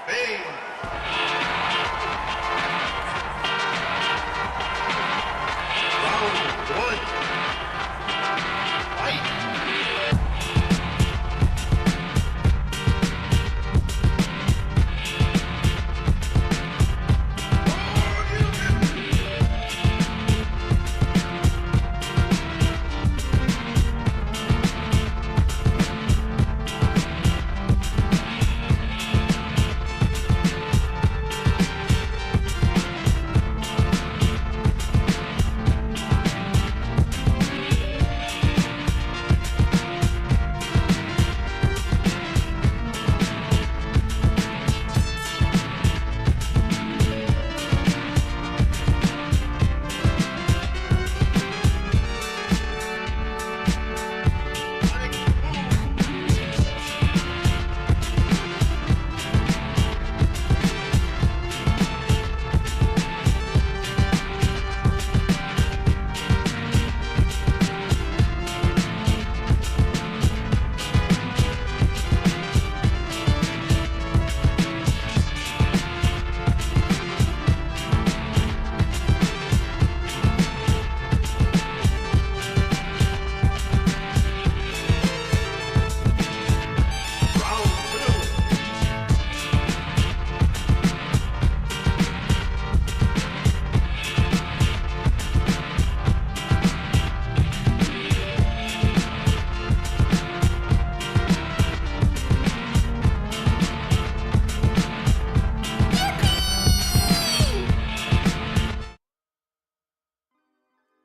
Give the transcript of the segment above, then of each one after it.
Hey! Round one. Fight! Round two.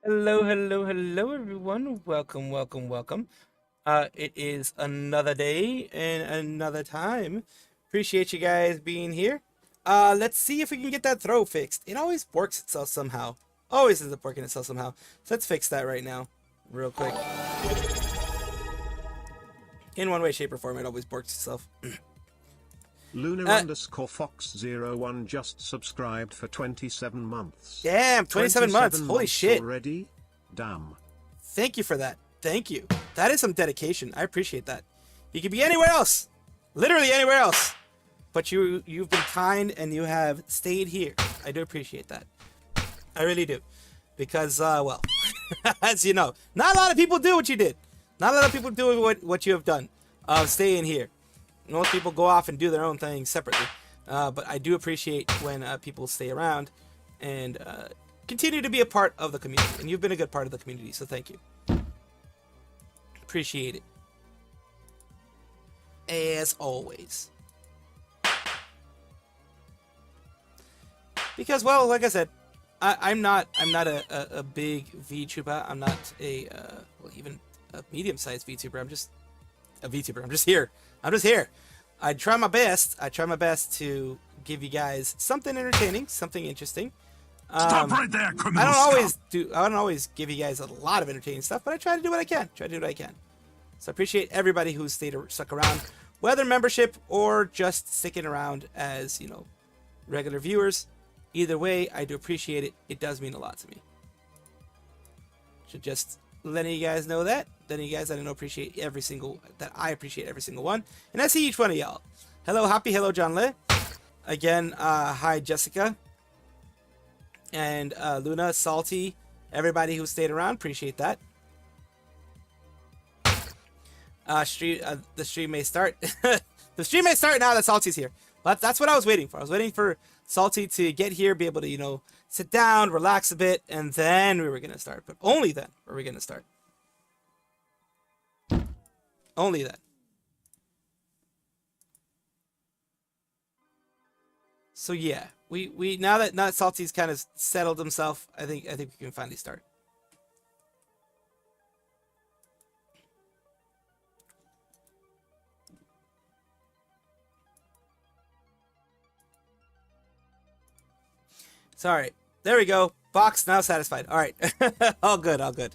Hello, hello, hello, everyone. Welcome, welcome, welcome. It is another day and another time. Appreciate you guys being here. Let's see if we can get that throw fixed. It always works itself somehow. Always ends up working itself somehow. So let's fix that right now, real quick. In one way, shape, or form, it always works itself. Lunar underscore Fox01 just subscribed for 27 months. Damn, 27 months. Holy shit. Already? Damn. Thank you for that. Thank you. That is some dedication. I appreciate that. You could be anywhere else. Literally anywhere else. But you've been kind and you have stayed here. I do appreciate that. I really do. Because, well, as you know, not a lot of people do what you did. Not a lot of people do what you have done. Staying here. Most people go off and do their own thing separately. But I do appreciate when people stay around and continue to be a part of the community. And you've been a good part of the community, so thank you. Appreciate it. As always. Because, well, like I said, I'm not a big VTuber. I'm not a well, even a medium-sized VTuber. I'm just a VTuber. I'm just here. I'm just here. I try my best. I try my best to give you guys something entertaining, something interesting. Stop right there, I criminal. don't always give you guys a lot of entertaining stuff, but I try to do what I can. Try to do what I can. So I appreciate everybody who's stuck around, whether membership or just sticking around as, you know, regular viewers. Either way, I do appreciate it. It does mean a lot to me. Should just letting you guys know that. Letting you guys that I appreciate every single one. And I see each one of y'all. Hello, Happy. Hello, John Le. Again, hi, Jessica. And Luna, Salty, everybody who stayed around, appreciate that. The stream may start. The stream may start now that Salty's here. But that's what I was waiting for. I was waiting for Salty to get here, be able to, you know, sit down, relax a bit, and then we were going to start. But only then were we going to start. Only then. So yeah, we now that Salty's kind of settled himself, I think we can finally start. Sorry. There we go. Box now satisfied. All right. All good. All good.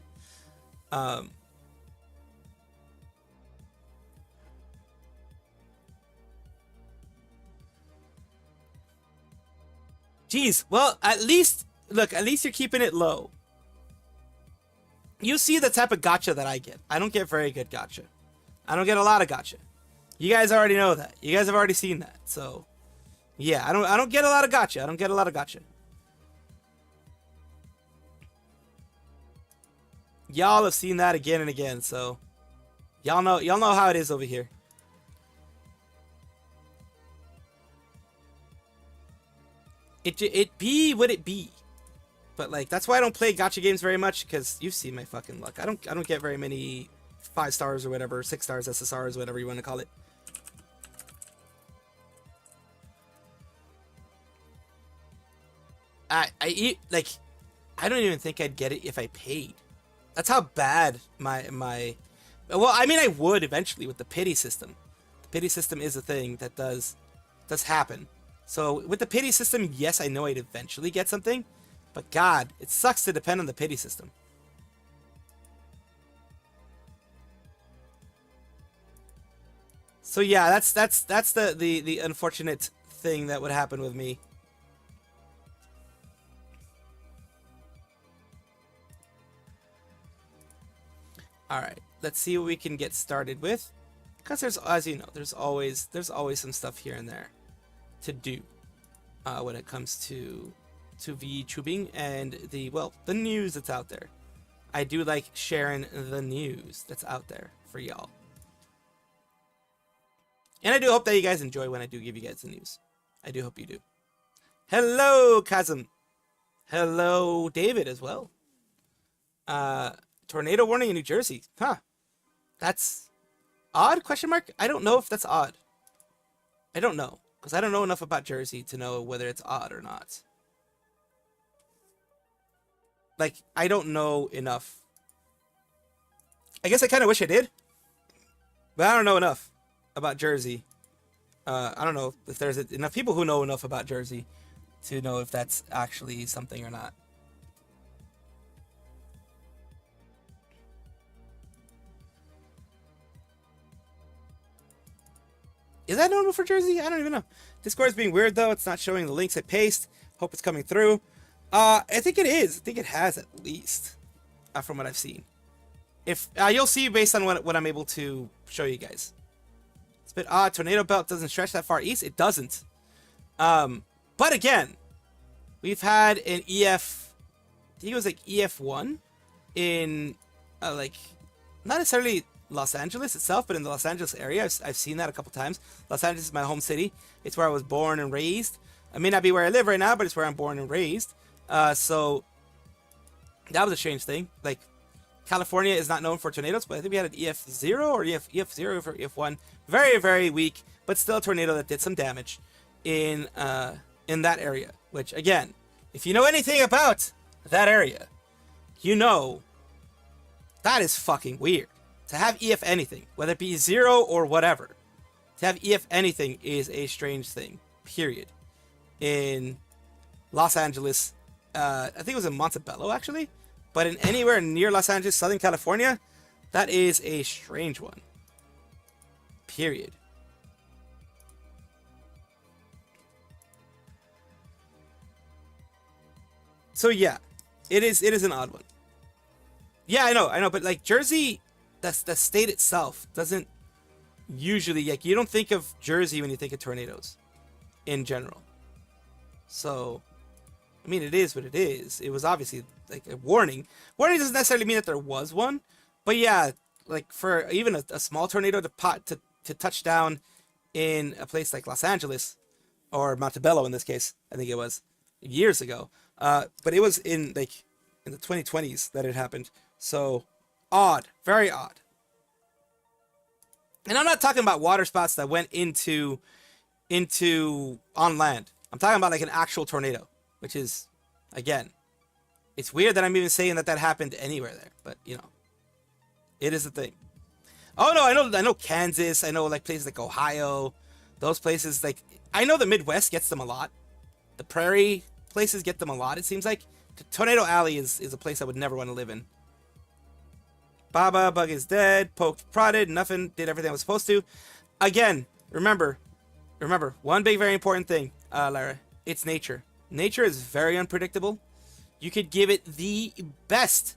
Geez. Well, at least you're keeping it low. You see the type of gacha that I get. I don't get very good gacha. I don't get a lot of gacha. You guys already know that. You guys have already seen that. So, Yeah, I don't get a lot of gacha. I don't get a lot of gacha. Y'all have seen that again and again, so y'all know how it is over here. It be what it be. But like that's why I don't play gacha games very much, because you've seen my fucking luck. I don't get very many 5 stars or whatever, 6 stars, SSRs, whatever you want to call it. I don't even think I'd get it if I paid. That's how bad my well, I mean I would eventually with the pity system. The pity system is a thing that does happen. So with the pity system, yes, I know I'd eventually get something, but God, it sucks to depend on the pity system. So yeah, that's the unfortunate thing that would happen with me. All right, let's see what we can get started with, because there's, as you know, there's always some stuff here and there to do when it comes to VTubing and the news that's out there. I do like sharing the news that's out there for y'all, and I do hope that you guys enjoy when I do give you guys the news. I do hope you do. Hello, Kazum. Hello, David, as well. Tornado warning in New Jersey. Huh. That's odd, question mark? I don't know if that's odd. I don't know, because I don't know enough about Jersey to know whether it's odd or not. Like, I don't know enough. I guess I kind of wish I did, but I don't know enough about Jersey. I don't know if there's enough people who know enough about Jersey to know if that's actually something or not. Is that normal for Jersey? I don't even know. Discord is being weird, though. It's not showing the links I paste. Hope it's coming through. I think it is. I think it has, at least, from what I've seen. If you'll see based on what I'm able to show you guys. It's a bit odd. Tornado belt doesn't stretch that far east. It doesn't. But again, we've had an EF. I think it was like EF1 in like not necessarily Los Angeles itself, but in the Los Angeles area. I've seen that a couple times. Los Angeles is my home city. It's where I was born and raised. I may not be where I live right now, but it's where I'm born and raised. So that was a strange thing. Like, California is not known for tornadoes, but I think we had an EF0 or EF0 for EF1. Very, very weak, but still a tornado that did some damage in that area. Which, again, if you know anything about that area, you know that is fucking weird. To have EF anything, whether it be 0 or whatever, to have EF anything is a strange thing, period. In Los Angeles, I think it was in Montebello, actually, but in anywhere near Los Angeles, Southern California, that is a strange one, period. So yeah, it is an odd one. Yeah, I know, but like Jersey, the state itself doesn't usually, like, you don't think of Jersey when you think of tornadoes in general. So, I mean, it is what it is. It was obviously like a warning. Warning doesn't necessarily mean that there was one, but yeah, like for even a small tornado to touch down in a place like Los Angeles or Montebello in this case, I think it was years ago. But it was in the 2020s that it happened. So odd, very odd. And I'm not talking about water spots that went into on land. I'm talking about like an actual tornado, which is, again, it's weird that I'm even saying that happened anywhere there, but you know, it is a thing. Oh no, I know Kansas, I know like places like Ohio, those places, like I know the Midwest gets them a lot. The prairie places get them a lot, it seems like. Tornado Alley is a place I would never want to live in. Baba, bug is dead, poked, prodded, nothing, did everything I was supposed to. Again, remember, one big, very important thing, Lara, it's nature. Nature is very unpredictable. You could give it the best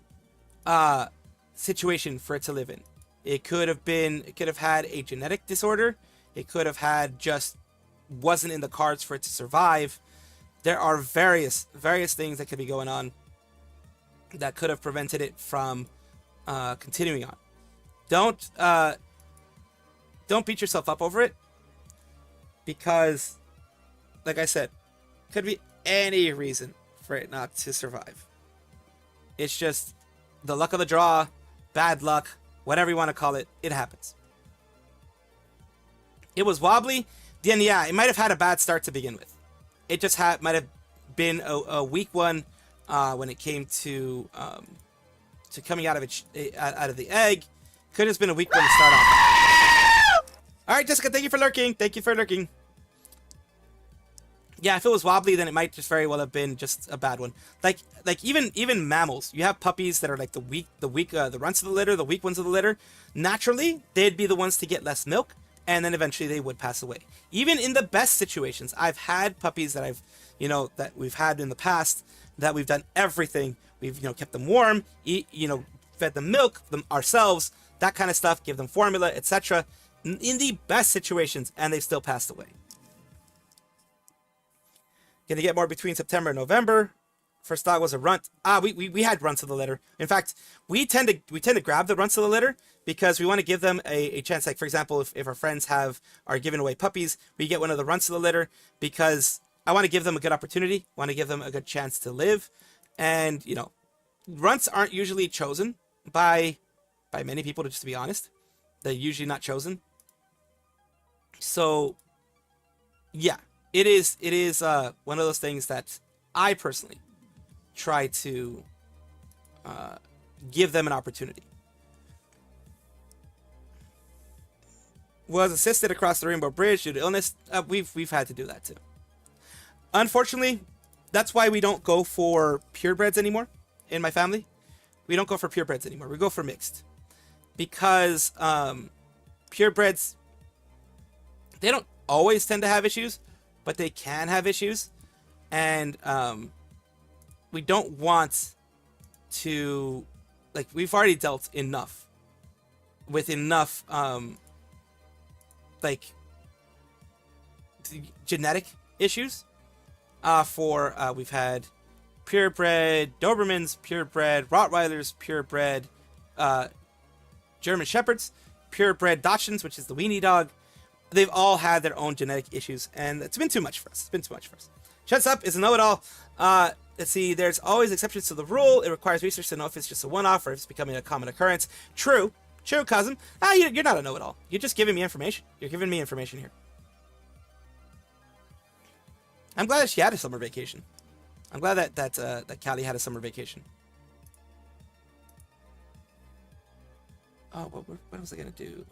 situation for it to live in. It could have had a genetic disorder. It could have had just wasn't in the cards for it to survive, there are various things that could be going on that could have prevented it from continuing on. Don't beat yourself up over it, because, like I said, could be any reason for it not to survive. It's just the luck of the draw, bad luck, whatever you want to call it. It happens. It was wobbly. Then yeah, it might have had a bad start to begin with. It just might have been a weak one when it came to coming out of the egg. Could have been a weak one to start off. All right, Jessica, thank you for lurking. Thank you for lurking. Yeah, if it was wobbly, then it might just very well have been just a bad one. Like even mammals, you have puppies that are like the runts of the litter, the weak ones of the litter. Naturally, they'd be the ones to get less milk, and then eventually they would pass away. Even in the best situations, I've had puppies that that we've had in the past, that we've done everything. We've kept them warm, fed them milk them ourselves, that kind of stuff, give them formula, etc. In the best situations, and they've still passed away. Gonna get more between September and November. First dog was a runt. We had runts of the litter. In fact, we tend to grab the runts of the litter because we want to give them a chance. Like, for example, if our friends are giving away puppies, we get one of the runts of the litter because I want to give them a good opportunity, want to give them a good chance to live. And runts aren't usually chosen by many people, just to be honest. They're usually not chosen. So yeah, it is one of those things that I personally try to give them an opportunity. Was assisted across the Rainbow Bridge due to illness. We've had to do that too. Unfortunately, that's why we don't go for purebreds anymore in my family. We don't go for purebreds anymore. We go for mixed, because purebreds, they don't always tend to have issues, but they can have issues, and we don't want to, like, we've already dealt enough with enough like genetic issues we've had purebred Dobermans, purebred Rottweilers, purebred German Shepherds, purebred Dachshunds, which is the weenie dog. They've all had their own genetic issues, and it's been too much for us. It's been too much for us. Shuts Up is a know-it-all. Let's see, there's always exceptions to the rule. It requires research to know if it's just a one-off or if it's becoming a common occurrence. True, cousin. You're not a know-it-all. You're just giving me information. You're giving me information here. I'm glad that she had a summer vacation. I'm glad that Callie had a summer vacation. Oh, what was I gonna do?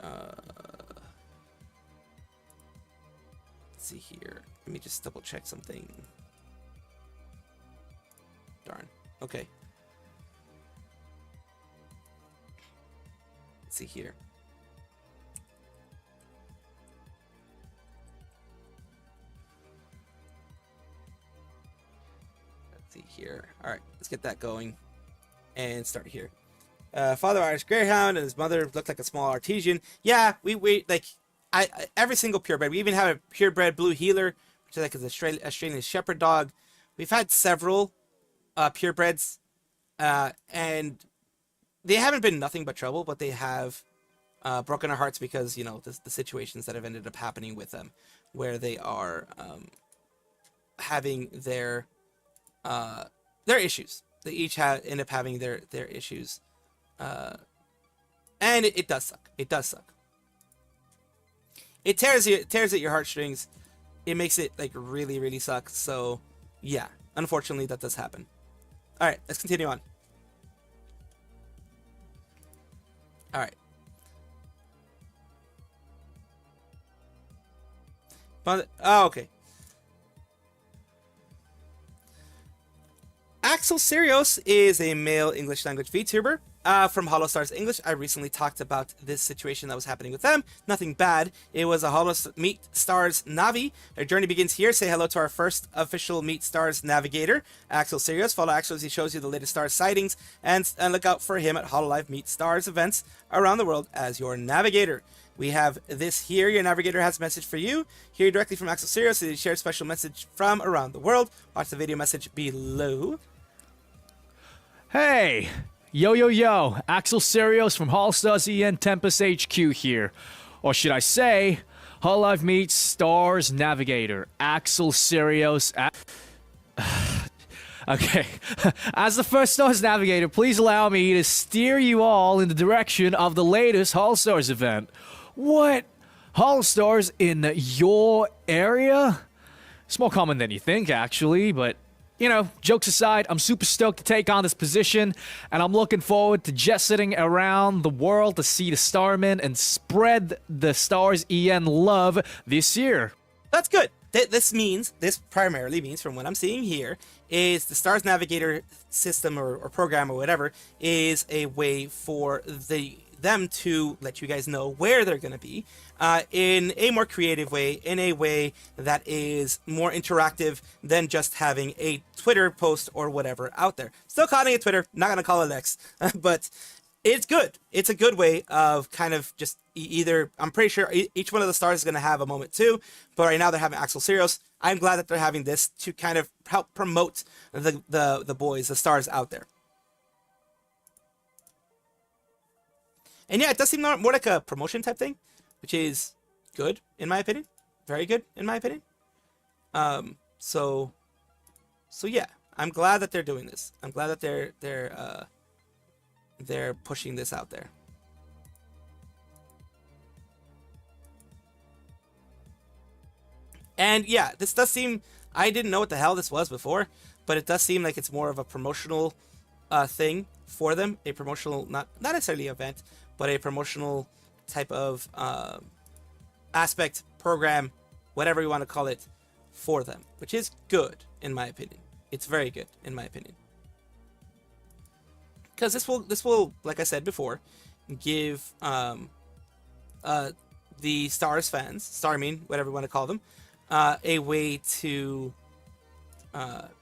Let's see here. Let me just double check something. Darn. Okay. Let's see here. Here. All right, let's get that going and start here. Father Irish Greyhound and his mother looked like a small artesian. Yeah, we like every single purebred. We even have a purebred Blue Heeler, which is like an Australian Shepherd dog. We've had several purebreds, and they haven't been nothing but trouble, but they have broken our hearts because the situations that have ended up happening with them, where they are having their issues. They each end up having their issues, and it does suck. It does suck. It tears at your heartstrings. It makes it like really, really suck. So yeah, unfortunately, that does happen. All right, let's continue on. All right. Okay. Axel Syrios is a male English language VTuber from Hollow Stars English. I recently talked about this situation that was happening with them. Nothing bad. It was a Hollow Meet Stars Navi. Their journey begins here. Say hello to our first official Meet Stars navigator, Axel Syrios. Follow Axel as he shows you the latest star sightings, and look out for him at HoloLive Meet Stars events around the world as your navigator. We have this here. Your navigator has a message for you. Here directly from Axel Syrios. He shares a special message from around the world. Watch the video message below. Hey! Yo, yo, yo! Axel Syrios from Hallstars EN Tempest HQ here. Or should I say, Hololive meets Stars Navigator. Axel Syrios. Okay. As the first Stars Navigator, please allow me to steer you all in the direction of the latest Hallstars event. What? Hallstars in your area? It's more common than you think, actually, but, you know, jokes aside, I'm super stoked to take on this position, and I'm looking forward to jet setting around the world to see the Starmen and spread the Stars EN love this year. That's good. This primarily means, from what I'm seeing here, is the Stars Navigator system or program or whatever is a way for them to let you guys know where they're going to be in a more creative way, in a way that is more interactive than just having a Twitter post or whatever out there. Still calling it Twitter, not going to call it X, but it's good. It's a good way of kind of just either, I'm pretty sure each one of the stars is going to have a moment too, but right now they're having Axel Syrios. I'm glad that they're having this to kind of help promote the boys, the stars out there. And yeah, it does seem more like a promotion type thing, which is good in my opinion. Very good in my opinion. So yeah, I'm glad that they're doing this. I'm glad that they're pushing this out there. And yeah, this does seem, I didn't know what the hell this was before, but it does seem like it's more of a promotional thing for them, a promotional, not necessarily event, but a promotional type of aspect, program, whatever you want to call it, for them, which is good in my opinion. It's very good in my opinion, because this will, like I said before, give the Stars fans, Starmen, whatever you want to call them, a way to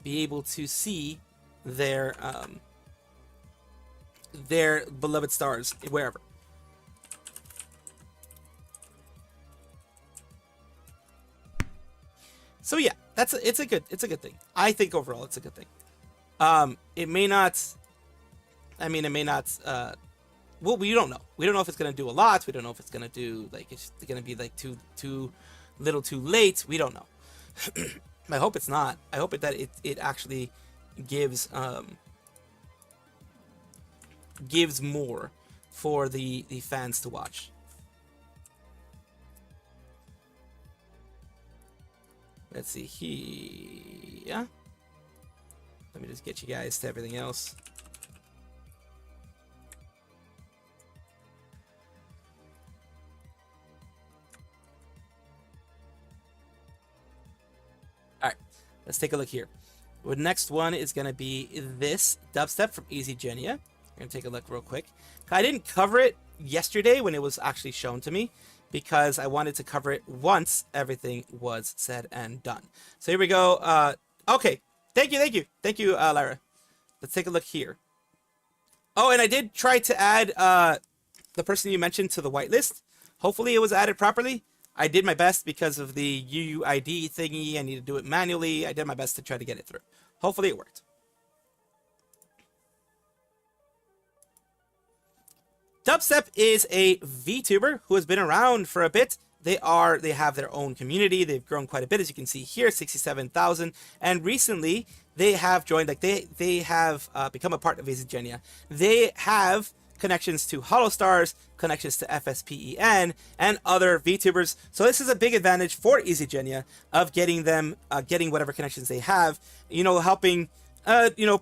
be able to see their beloved stars wherever. So yeah, it's a good thing. I think overall it's a good thing. It may not. I mean, it may not. Well, we don't know. We don't know if it's gonna do a lot. We don't know if it's gonna do like it's gonna be like too little, too late. We don't know. I hope it's not. I hope that it actually gives more for the fans to watch. Let's see here. Let me just get you guys to everything else. Alright, let's take a look here. The next one is going to be this Dubstep from EasyGenia. We're going to take a look real quick. I didn't cover it yesterday when it was actually shown to me, because I wanted to cover it once everything was said and done. So here we go. Okay. Thank you, Lyra. Let's take a look here. Oh, and I did try to add the person you mentioned to the whitelist. Hopefully it was added properly. I did my best because of the UUID thingy. I need to do it manually. I did my best to try to get it through. Hopefully it worked. Dubstep is a VTuber who has been around for a bit. They have their own community. They've grown quite a bit, as you can see here, 67,000. And recently, they have joined, like they have become a part of EasyGenia. They have connections to HoloStars, connections to FSPEN, and other VTubers. So this is a big advantage for EasyGenia of getting them, getting whatever connections they have, helping,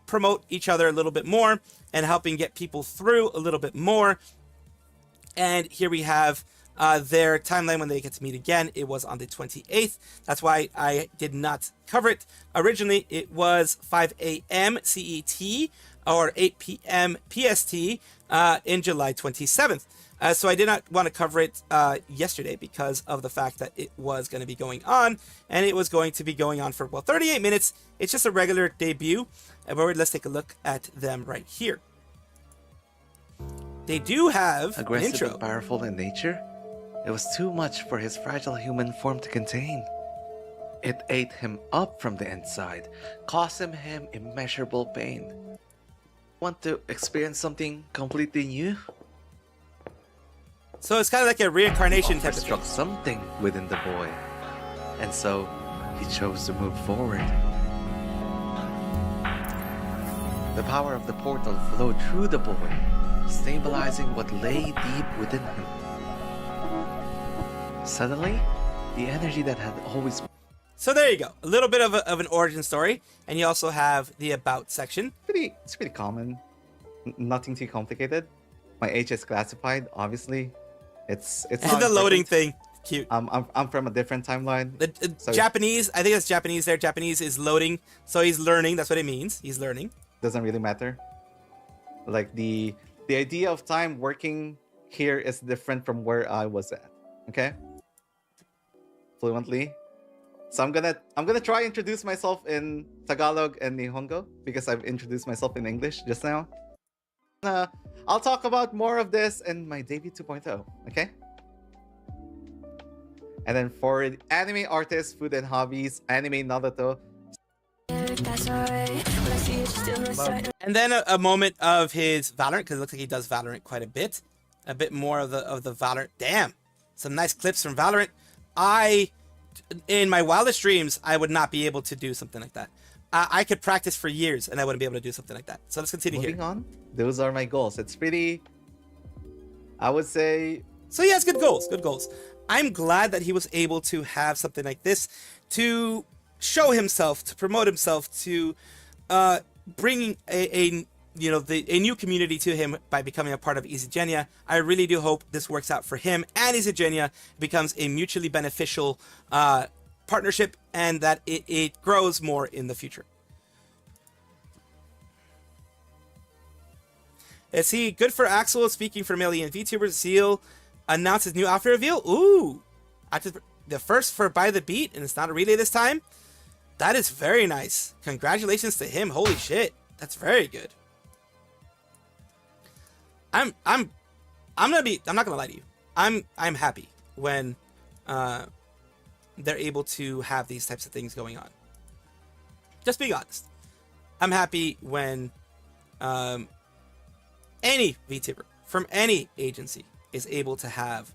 promote each other a little bit more and helping get people through a little bit more. And here we have their timeline when they get to meet again. It was on the 28th. That's why I did not cover it. Originally, it was 5 a.m. CET or 8 p.m. PST in July 27th. So I did not want to cover it yesterday because of the fact that it was going to be going on, and it was going to be going on for, 38 minutes. It's just a regular debut. But let's take a look at them right here. They do have aggressive an intro. and powerful in nature, It was too much for his fragile human form to contain. It ate him up from the inside, causing him immeasurable pain. Want to experience something completely new? So it's kind of like a reincarnation type of thing. Struck something within the boy, and so he chose to move forward. The power of the portal flowed through the boy, stabilizing what lay deep within him. Suddenly, the energy that had always... So there you go. A little bit of an origin story. And you also have the about section. It's pretty common. Nothing too complicated. My age is classified, obviously. It's And not the loading important. thing. Cute. I'm from a different timeline. The So- Japanese, I think it's Japanese there. Japanese is loading. So he's learning. That's what it means. He's learning. Doesn't really matter. Like the idea of time working here is different from where I was at. Okay? Fluently. So I'm gonna try introduce myself in Tagalog and Nihongo because I've introduced myself in English just now. I'll talk about more of this in my debut 2.0, okay? And then for anime artists, food and hobbies, anime Naruto. And then a moment of his Valorant, because it looks like he does Valorant quite a bit. A bit more of the Valorant. Damn. Some nice clips from Valorant. In my wildest dreams, I would not be able to do something like that. I could practice for years and I wouldn't be able to do something like that. So let's continue Moving here. on, those are my goals. It's pretty, I would say... So he has good goals, good goals. I'm glad that he was able to have something like this to show himself, to promote himself, to bring a new community to him by becoming a part of Izugenia. I really do hope this works out for him and Izugenia, becomes a mutually beneficial partnership, and that it grows more in the future. Let's see. Good for Axel. Speaking for million VTubers, Zeal announced his new outfit reveal. Ooh, the first for By the Beat, and it's not a relay this time. That is very nice. Congratulations to him. Holy shit, that's very good. I'm not gonna lie to you. I'm happy when they're able to have these types of things going on. Just being honest. I'm happy when any VTuber from any agency is able to have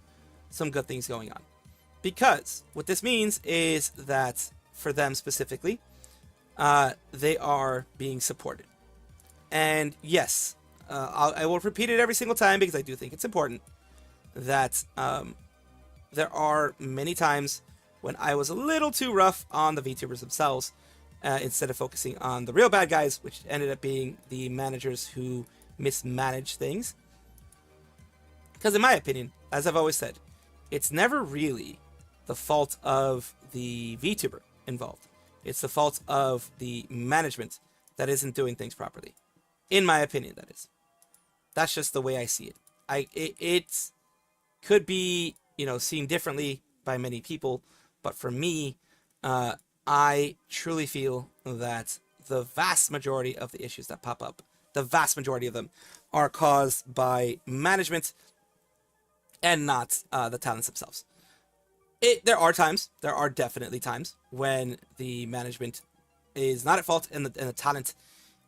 some good things going on. Because what this means is that for them specifically, they are being supported. And yes, I will repeat it every single time because I do think it's important that there are many times when I was a little too rough on the VTubers themselves instead of focusing on the real bad guys, which ended up being the managers who mismanage things. Because in my opinion, as I've always said, it's never really the fault of the VTuber involved. It's the fault of the management that isn't doing things properly. In my opinion, that is. That's just the way I see it. It could be, seen differently by many people, but for me, I truly feel that the vast majority of the issues that pop up, the vast majority of them, are caused by management and not the talents themselves. There are definitely times when the management is not at fault and the talent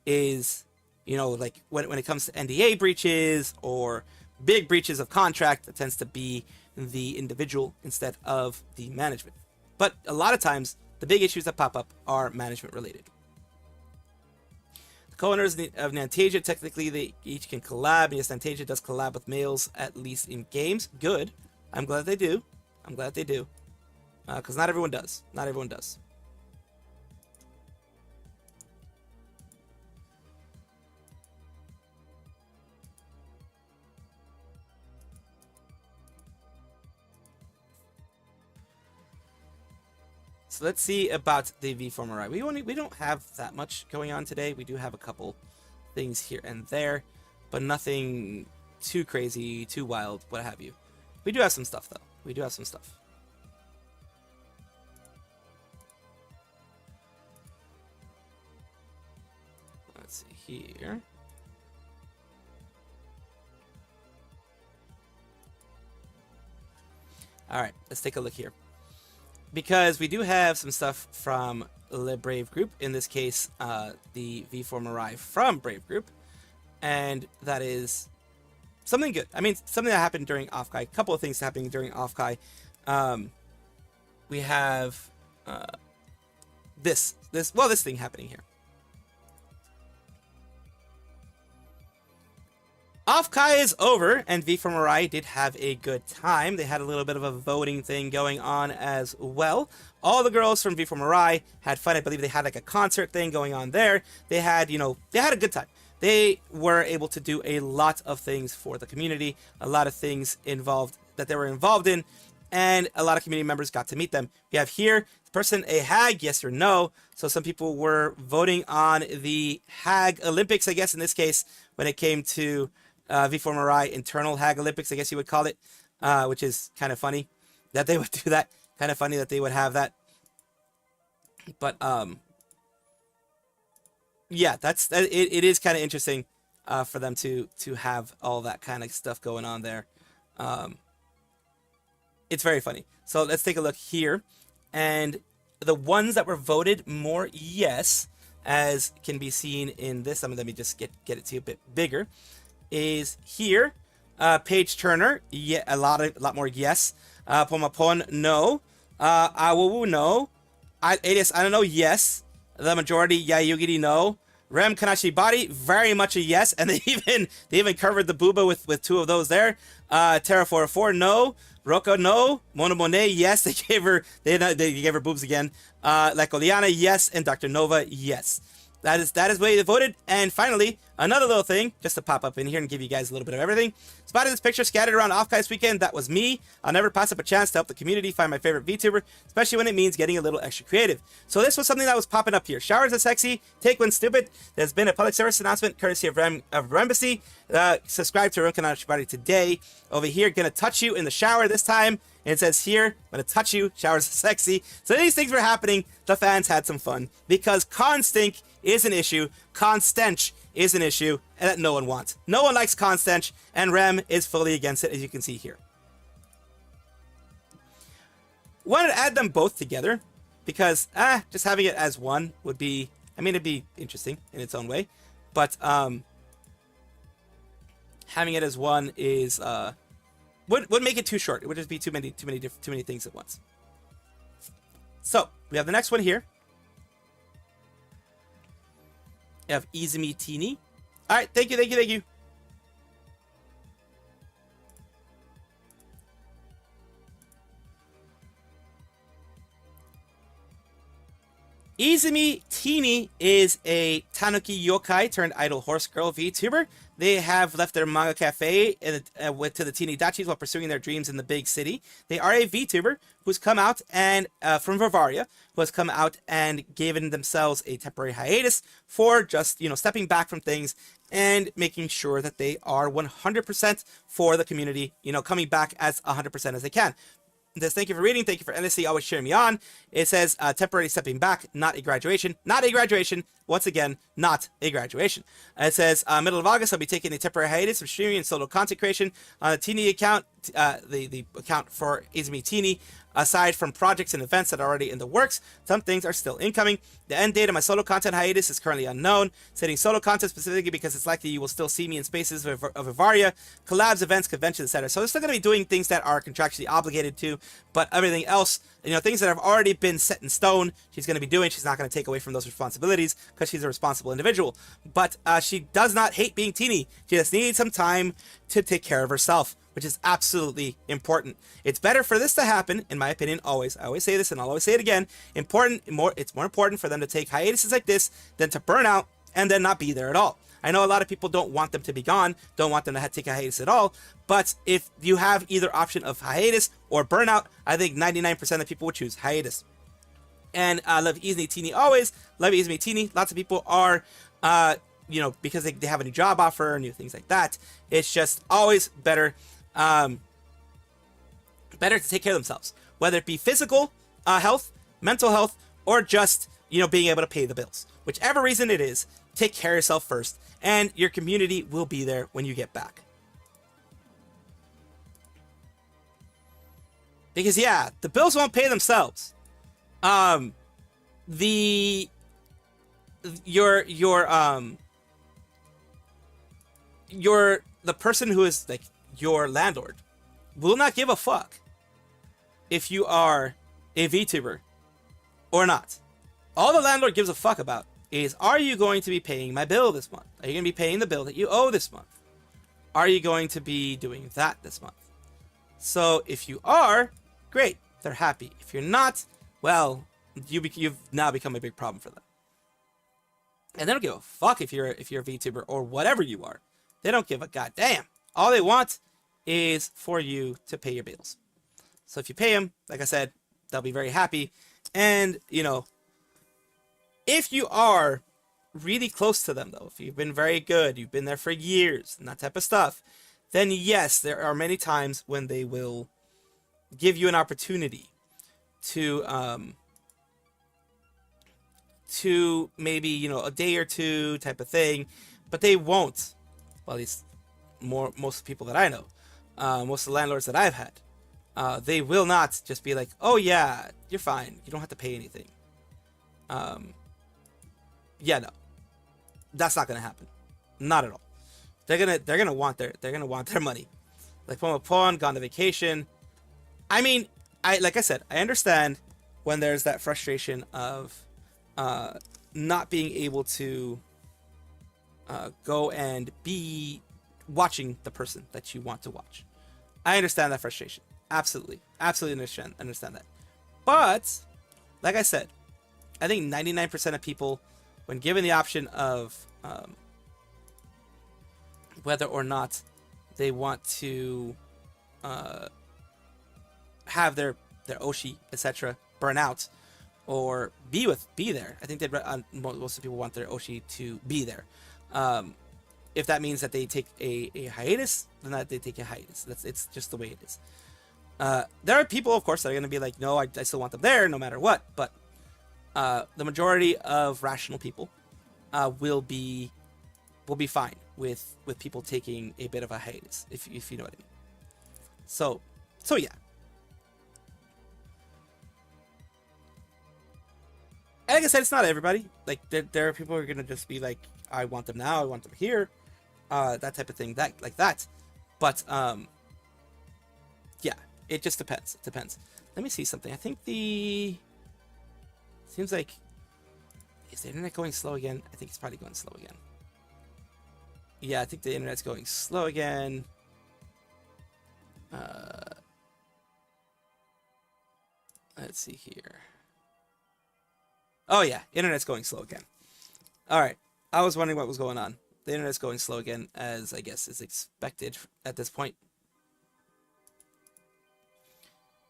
is, like when it comes to NDA breaches or big breaches of contract, it tends to be the individual instead of the management. But a lot of times, the big issues that pop up are management related. The co-owners of Nantasia, technically they each can collab. Yes, Nantasia does collab with males, at least in games. Good. I'm glad they do. Because not everyone does. Not everyone does. So let's see about the V-Form Array. We don't have that much going on today. We do have a couple things here and there, but nothing too crazy, too wild, what have you. We do have some stuff, though. We do have some stuff. Let's see here. All right, let's take a look here. Because we do have some stuff from the Brave Group, in this case, the V4 Mirai from Brave Group, and that is something good. I mean, something that happened during offkai. A couple of things happening during offkai. We have this thing happening here. Offkai is over, and V4 Mirai did have a good time. They had a little bit of a voting thing going on as well. All the girls from V4 Mirai had fun. I believe they had like a concert thing going on there. They had, they had a good time. They were able to do a lot of things for the community, a lot of things involved that they were involved in, and a lot of community members got to meet them. We have here, person a hag, yes or no. So some people were voting on the hag Olympics, I guess in this case, when it came to V4 Mirai internal hag Olympics, I guess you would call it, which is kind of funny that they would do that. Kind of funny that they would have that. But yeah, it is kind of interesting for them to have all that kind of stuff going on there. It's very funny. So let's take a look here, and the ones that were voted more yes, as can be seen in this. Let me just get it to you a bit bigger. Is here, Paige Turner, yeah, a lot more yes. Pomapon, no. Awu, no. Alias, I don't know, yes. The majority, Yayugiri, no. Rem Kanashi Body, very much a yes, and they even covered the booba with two of those there. Terra 404, no. Roko, no. Mona Monet, yes. They gave her boobs again. Like Oliana, yes, and Dr. Nova, yes. That is the way they voted. And finally, another little thing, just to pop up in here and give you guys a little bit of everything. Spotted this picture scattered around offkai this weekend. That was me. I'll never pass up a chance to help the community find my favorite VTuber, especially when it means getting a little extra creative. So this was something that was popping up here. Showers are sexy. Take one stupid. There's been a public service announcement courtesy of Embassy. Subscribe to Rem Body today. Over here, gonna touch you in the shower this time. And it says here, I'm gonna touch you. Showers are sexy. So these things were happening. The fans had some fun because con stink is an issue. Con stench is an issue, and that no one wants. No one likes con stench, and Rem is fully against it, as you can see here. Wanted to add them both together because just having it as one would be, it'd be interesting in its own way, but having it as one is would make it too short. It would just be too many things at once. So we have the next one here. We have Izumi Teeny. All right, thank you. Izumi Teeny is a Tanuki yokai turned idol horse girl VTuber. They have left their manga cafe and went to the teeny dachis while pursuing their dreams in the big city. They are a VTuber who's come out and from Bavaria, who has come out and given themselves a temporary hiatus for just stepping back from things and making sure that they are 100% for the community. Coming back as 100% as they can. This, thank you for reading. Thank you for endlessly always cheering me on. It says temporarily stepping back, not a graduation. Not a graduation. Once again, not a graduation. It says middle of August, I'll be taking a temporary hiatus from streaming and solo content creation on the Teeny account, the account for Izumi Teeny. Aside from projects and events that are already in the works, some things are still incoming. The end date of my solo content hiatus is currently unknown. Setting solo content specifically because it's likely you will still see me in spaces of Avaria, collabs, events, conventions, etc. So they're still going to be doing things that are contractually obligated to, but everything else, things that have already been set in stone, she's going to be doing. She's not going to take away from those responsibilities because she's a responsible individual. But she does not hate being teeny. She just needs some time to take care of herself, which is absolutely important. It's better for this to happen, in my opinion, always. I always say this and I'll always say it again. It's more important for them to take hiatuses like this than to burn out and then not be there at all. I know a lot of people don't want them to be gone, don't want them to take a hiatus at all, but if you have either option of hiatus or burnout, I think 99% of people would choose hiatus. And I love Izumi Teeny always. Love Izumi Teeny. Lots of people are, because they have a new job offer, new things like that. It's just always better to take care of themselves, whether it be physical health, mental health, or just being able to pay the bills. Whichever reason it is, take care of yourself first, and your community will be there when you get back. Because yeah, the bills won't pay themselves. The the person who is like your landlord will not give a fuck if you are a VTuber or not. All the landlord gives a fuck about is, are you going to be paying my bill this month? Are you going to be paying the bill that you owe this month? Are you going to be doing that this month? So if you are, great, they're happy. If you're not, well, you've now become a big problem for them. And they don't give a fuck if you're a VTuber or whatever you are. They don't give a goddamn. All they want is for you to pay your bills. So if you pay them, like I said, they'll be very happy. And, you know, if you are really close to them, though, if you've been very good, you've been there for years, and that type of stuff, then yes, there are many times when they will give you an opportunity to maybe, you know, a day or two type of thing, but they won't. Well, at least most of the people that I know, most of the landlords that I've had, they will not just be like, oh yeah, you're fine, you don't have to pay anything. Yeah, no, that's not gonna happen, not at all. They're gonna want their money. Like Pawn gone to vacation. I mean, like I said, I understand when there's that frustration of not being able to go and be watching the person that you want to watch. I understand that frustration. Absolutely understand that. But like I said, I think 99% of people, when given the option of whether or not they want to have their Oshi, etc., burn out or be there. I think most of the people want their Oshi to be there. If that means that they take a hiatus, then that they take a hiatus. It's just the way it is. There are people, of course, that are going to be like, no, I still want them there no matter what. But the majority of rational people will be fine with people taking a bit of a hiatus, if you know what I mean. So yeah. And like I said, it's not everybody. Like there are people who are gonna just be like, I want them now, I want them here, that type of thing, that. But yeah, it just depends. It depends. Let me see something. I think seems like, is the internet going slow again? I think it's probably going slow again. Yeah, I think the internet's going slow again. Let's see here. Oh yeah, internet's going slow again. All right, I was wondering what was going on. The internet's going slow again, as I guess is expected at this point.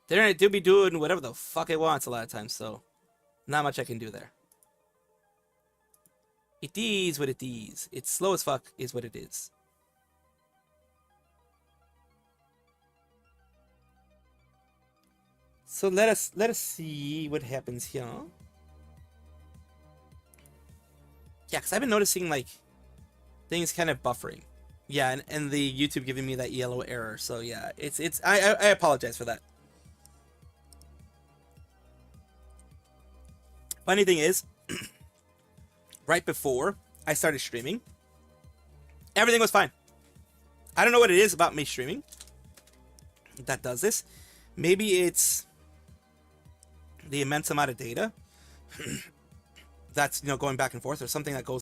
The internet do be doing whatever the fuck it wants a lot of times, so not much I can do there. It is what it is. It's slow as fuck is what it is. So let us see what happens here. Yeah, because I've been noticing like things kind of buffering. Yeah, and the YouTube giving me that yellow error. So yeah, I apologize for that. Funny thing is, right before I started streaming, everything was fine. I don't know what it is about me streaming that does this. Maybe it's the immense amount of data that's, you know, going back and forth, or something that